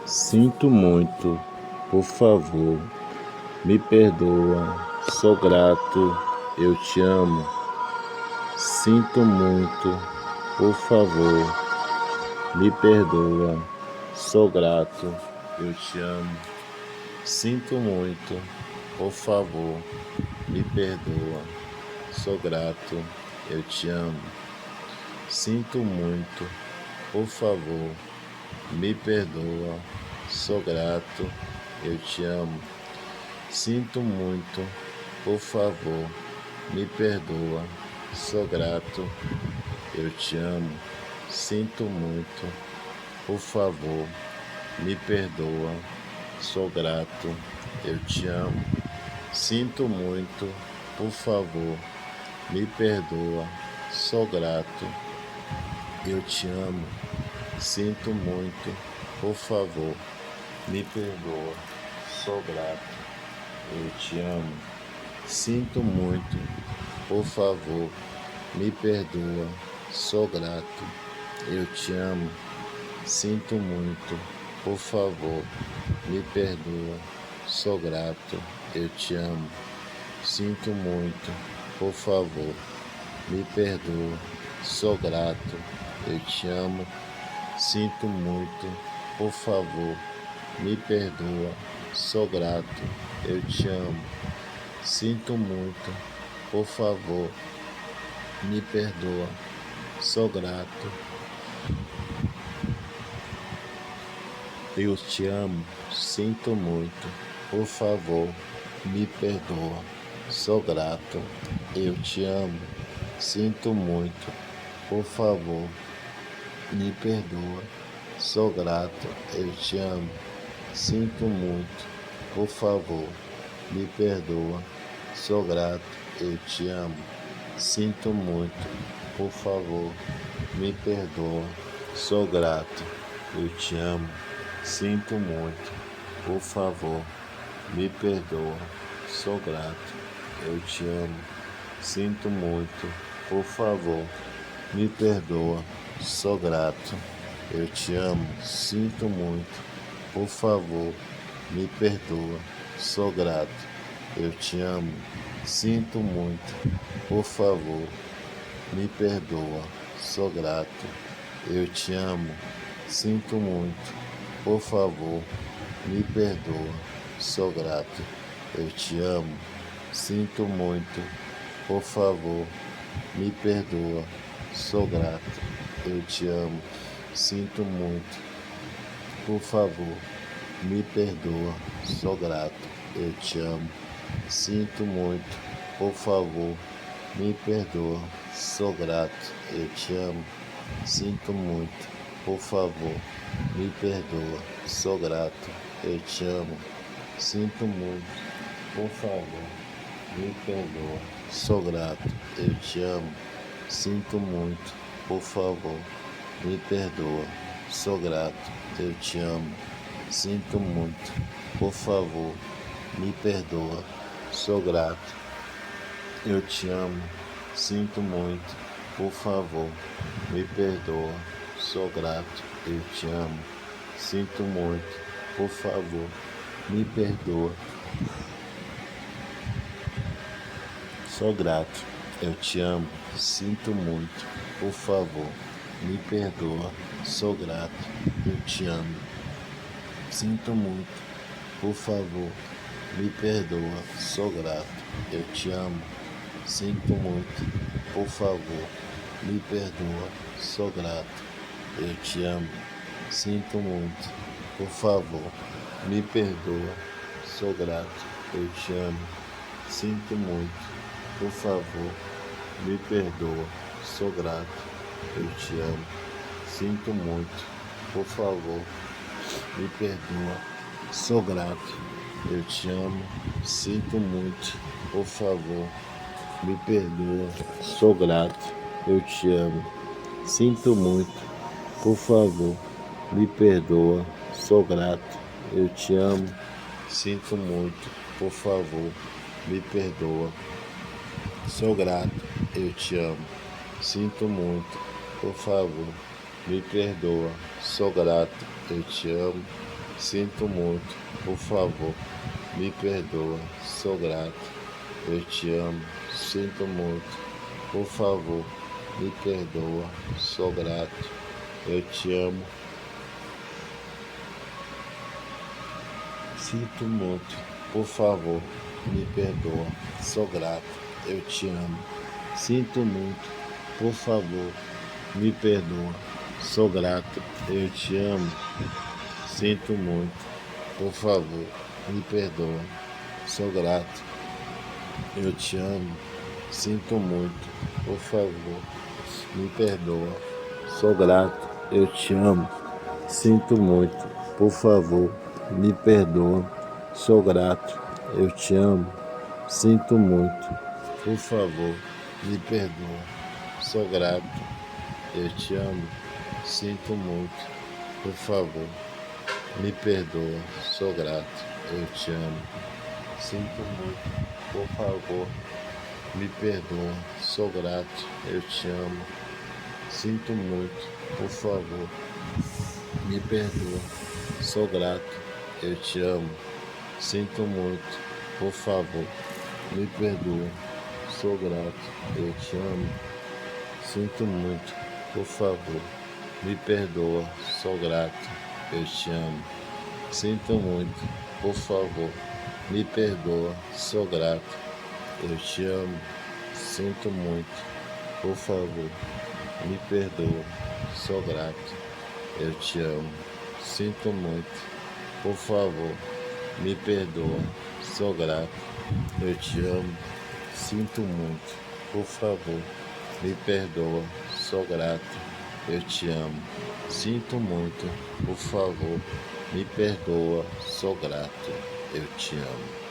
Sinto muito, por favor, me perdoa, sou grato, eu te amo. Sinto muito, por favor, me perdoa, sou grato, eu te amo. Sinto muito, por favor, me perdoa, sou grato, eu te amo. Sinto muito, por favor, me perdoa, sou grato, eu te amo. Sinto muito, por favor, me perdoa, sou grato, eu te amo. Sinto muito, por favor, me perdoa, sou grato, eu te amo. Sinto muito, por favor, me perdoa, sou grato, eu te amo. Sinto muito, por favor, me perdoa, sou grato, eu te amo. Sinto muito, por favor, me perdoa, sou grato, eu te amo. Sinto muito, por favor, me perdoa, sou grato, eu te amo. Sinto muito, por favor, me perdoa, sou grato, eu te amo. Sinto muito, por favor, me perdoa, sou grato, eu te amo. Sinto muito, por favor, me perdoa, sou grato, eu te amo. Sinto muito, por favor, me perdoa, sou grato, eu te amo. Sinto muito, por favor, me perdoa, sou grato, eu te amo. Sinto muito, por favor, me perdoa, sou grato, eu te amo. Sinto muito, por favor, me perdoa, sou grato, eu te amo. Sinto muito, por favor, me perdoa, sou grato, eu te amo. Sinto muito, por favor, me perdoa, sou grato, eu te amo. Sinto muito, por favor, me perdoa, sou grato, eu te amo. Sinto muito, por favor, me perdoa, sou grato, eu te amo. Sinto muito, por favor, me perdoa, sou grato, eu te amo. Sinto muito, por favor, me perdoa, sou grato, eu te amo. Sinto muito, por favor, me perdoa, sou grato, eu te amo. Sinto muito, por favor, me perdoa, sou grato, eu te amo. Sinto muito, por favor, me perdoa, sou grato, eu te amo. Sinto muito, por favor, me perdoa, sou grato, eu te amo. Sinto muito, por favor, me perdoa, sou grato, eu te amo. Sinto muito, por favor, me perdoa, sou grato, eu te amo. Sinto muito, por favor, me perdoa, sou grato, eu te amo. Sinto muito, por favor, me perdoa, sou grato, eu te amo. Sinto muito, por favor, me perdoa, sou grato, eu te amo. Sinto muito, por favor, me perdoa, sou grato, eu te amo. Sinto muito, por favor, me perdoa, sou grato, eu te amo. Sinto muito, por favor, me perdoa, sou grato, eu te amo. Sinto muito, por favor, me perdoa, sou grato, eu te amo. Sinto muito, por favor, me perdoa, sou grato, eu te amo. Sinto muito, por favor, me perdoa, sou grato, eu te amo. Sinto muito, por favor, me perdoa, sou grato, eu te amo. Sinto muito, por favor, me perdoa, sou grato, eu te amo. Sinto muito, por favor, me perdoa, sou grato, eu te amo, sinto muito, por favor, me perdoa, sou grato, eu te amo, sinto muito, por favor, me perdoa, sou grato, eu te amo, sinto muito, por favor, me perdoa, sou grato, eu te amo, sinto muito, por favor, me perdoa, sou grato, eu te amo, sinto muito, por favor, me perdoa, sou grato, eu te amo, sinto muito, por favor, me perdoa, sou grato, eu te amo, sinto muito, por favor, me perdoa, sou grato, eu te amo, sinto muito, por favor, me perdoa, sou grato, eu te amo, sinto muito, por favor, me perdoa, sou grato, eu te amo, sinto muito, por favor, me perdoa, sou grato, eu te amo, sinto muito, por favor, me perdoa, sou grato, eu te amo, sinto muito, por favor, me perdoa, sou grato, eu te amo, sinto muito, por favor, me perdoa, sou grato, eu te amo, sinto muito, por favor, me perdoa, sou grato, eu te amo, sinto muito, por favor, me perdoa, sou grato, eu te amo, sinto muito, por favor, me perdoa, sou grato, eu te amo, sinto muito, por favor, me perdoa, sou grato, eu te amo, sinto muito, por favor, me perdoa, sou grato, eu te amo.